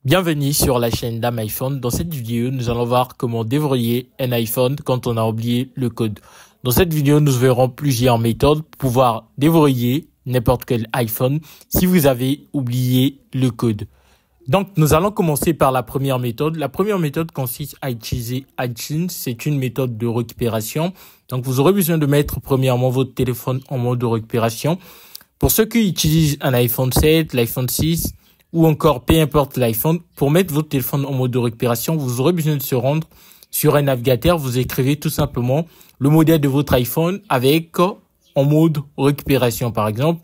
Bienvenue sur la chaîne d'AmIPhone. Dans cette vidéo, nous allons voir comment déverrouiller un iPhone quand on a oublié le code. Dans cette vidéo, nous verrons plusieurs méthodes pour pouvoir déverrouiller n'importe quel iPhone si vous avez oublié le code. Donc, nous allons commencer par la première méthode. La première méthode consiste à utiliser iTunes. C'est une méthode de récupération. Donc, vous aurez besoin de mettre premièrement votre téléphone en mode de récupération. Pour ceux qui utilisent un iPhone 7, l'iPhone 6, ou encore peu importe l'iPhone, pour mettre votre téléphone en mode de récupération, vous aurez besoin de se rendre sur un navigateur. Vous écrivez tout simplement le modèle de votre iPhone avec en mode récupération. Par exemple,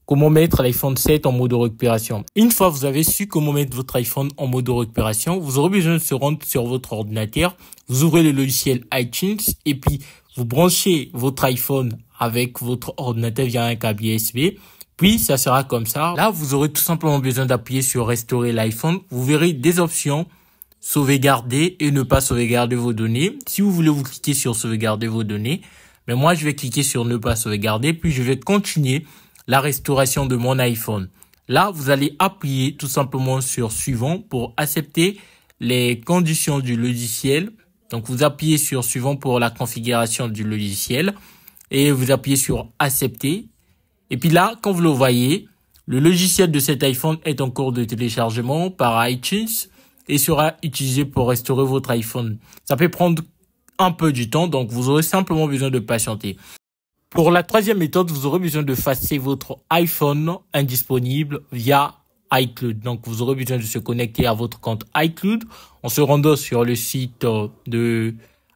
comment mettre l'iPhone 7 en mode de récupération. Une fois vous avez su comment mettre votre iPhone en mode de récupération, vous aurez besoin de se rendre sur votre ordinateur. Vous ouvrez le logiciel iTunes et puis vous branchez votre iPhone avec votre ordinateur via un câble USB. Puis, ça sera comme ça. Là, vous aurez tout simplement besoin d'appuyer sur restaurer l'iPhone. Vous verrez des options sauvegarder et ne pas sauvegarder vos données. Si vous voulez, vous cliquez sur sauvegarder vos données. Mais moi, je vais cliquer sur ne pas sauvegarder. Puis, je vais continuer la restauration de mon iPhone. Là, vous allez appuyer tout simplement sur suivant pour accepter les conditions du logiciel. Donc, vous appuyez sur suivant pour la configuration du logiciel et vous appuyez sur accepter. Et puis là, quand vous le voyez, le logiciel de cet iPhone est en cours de téléchargement par iTunes et sera utilisé pour restaurer votre iPhone. Ça peut prendre un peu du temps, donc vous aurez simplement besoin de patienter. Pour la troisième méthode, vous aurez besoin de effacer votre iPhone indisponible via iCloud. Donc, vous aurez besoin de se connecter à votre compte iCloud en se rendant sur le site de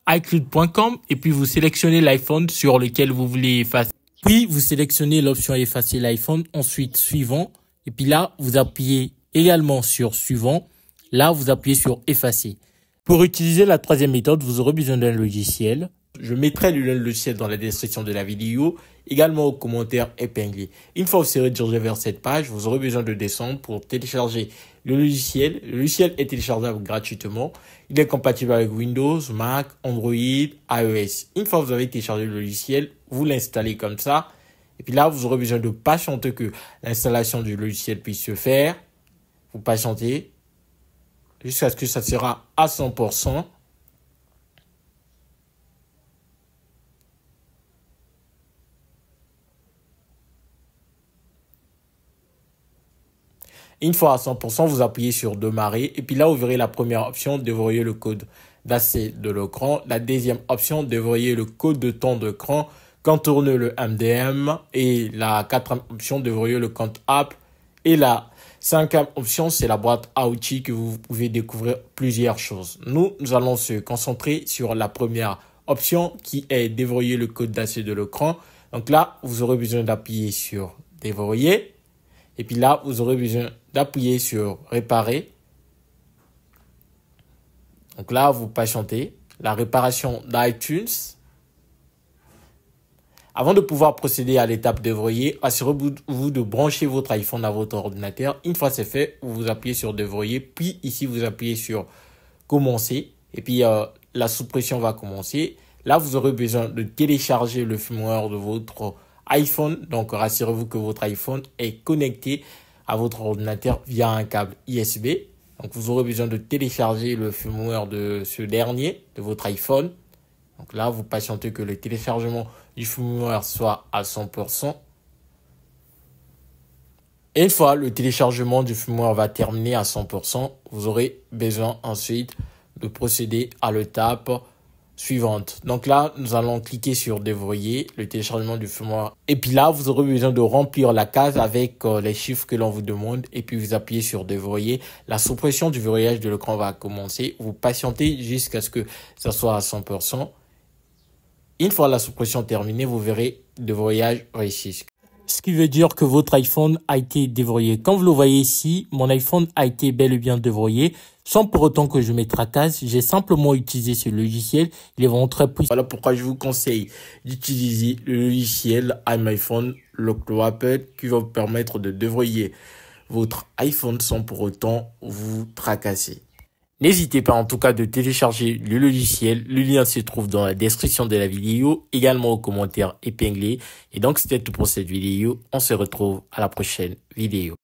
iCloud.com et puis vous sélectionnez l'iPhone sur lequel vous voulez effacer. Puis, vous sélectionnez l'option effacer l'iPhone, ensuite suivant. Et puis là, vous appuyez également sur suivant. Là, vous appuyez sur effacer. Pour utiliser la troisième méthode, vous aurez besoin d'un logiciel. Je mettrai le logiciel dans la description de la vidéo, également aux commentaires épinglés. Une fois que vous serez dirigé vers cette page, vous aurez besoin de descendre pour télécharger le logiciel. Le logiciel est téléchargeable gratuitement. Il est compatible avec Windows, Mac, Android, iOS. Une fois que vous avez téléchargé le logiciel, vous l'installez comme ça. Et puis là, vous aurez besoin de patienter que l'installation du logiciel puisse se faire. Vous patientez jusqu'à ce que ça sera à 100%. Une fois à 100%, vous appuyez sur démarrer et puis là, vous verrez la première option, déverrouiller le code d'accès de l'écran. La deuxième option, déverrouiller le code de temps d'écran, contourner le MDM et la quatrième option, déverrouiller le compte app. Et la cinquième option, c'est la boîte à outils que vous pouvez découvrir plusieurs choses. Nous allons se concentrer sur la première option qui est déverrouiller le code d'accès de l'écran. Donc là, vous aurez besoin d'appuyer sur déverrouiller. Et puis là, vous aurez besoin d'appuyer sur réparer. Donc là, vous patientez. La réparation d'iTunes. Avant de pouvoir procéder à l'étape déverrouiller, assurez-vous de brancher votre iPhone à votre ordinateur. Une fois c'est fait, vous appuyez sur déverrouiller. Puis ici, vous appuyez sur commencer. Et puis la suppression va commencer. Là, vous aurez besoin de télécharger le firmware de votre iPhone. Donc, rassurez-vous que votre iPhone est connecté à votre ordinateur via un câble USB. Donc, vous aurez besoin de télécharger le firmware de ce dernier, de votre iPhone. Donc là, vous patientez que le téléchargement du firmware soit à 100%. Et une fois le téléchargement du firmware va terminer à 100%, vous aurez besoin ensuite de procéder à l'étape suivante. Donc là, nous allons cliquer sur déverrouiller le téléchargement du firmware. Et puis là, vous aurez besoin de remplir la case avec les chiffres que l'on vous demande. Et puis vous appuyez sur déverrouiller. La suppression du verrouillage de l'écran va commencer. Vous patientez jusqu'à ce que ça soit à 100%. Une fois la suppression terminée, vous verrez le déverrouillage réussi. Ce qui veut dire que votre iPhone a été déverrouillé. Comme vous le voyez ici, mon iPhone a été bel et bien déverrouillé. Sans pour autant que je me tracasse, j'ai simplement utilisé ce logiciel. Il est vraiment très puissant. Voilà pourquoi je vous conseille d'utiliser le logiciel AmIPhone Lock Rapid qui va vous permettre de déverrouiller votre iPhone sans pour autant vous tracasser. N'hésitez pas en tout cas de télécharger le logiciel. Le lien se trouve dans la description de la vidéo, également aux commentaires épinglés. Et donc c'était tout pour cette vidéo. On se retrouve à la prochaine vidéo.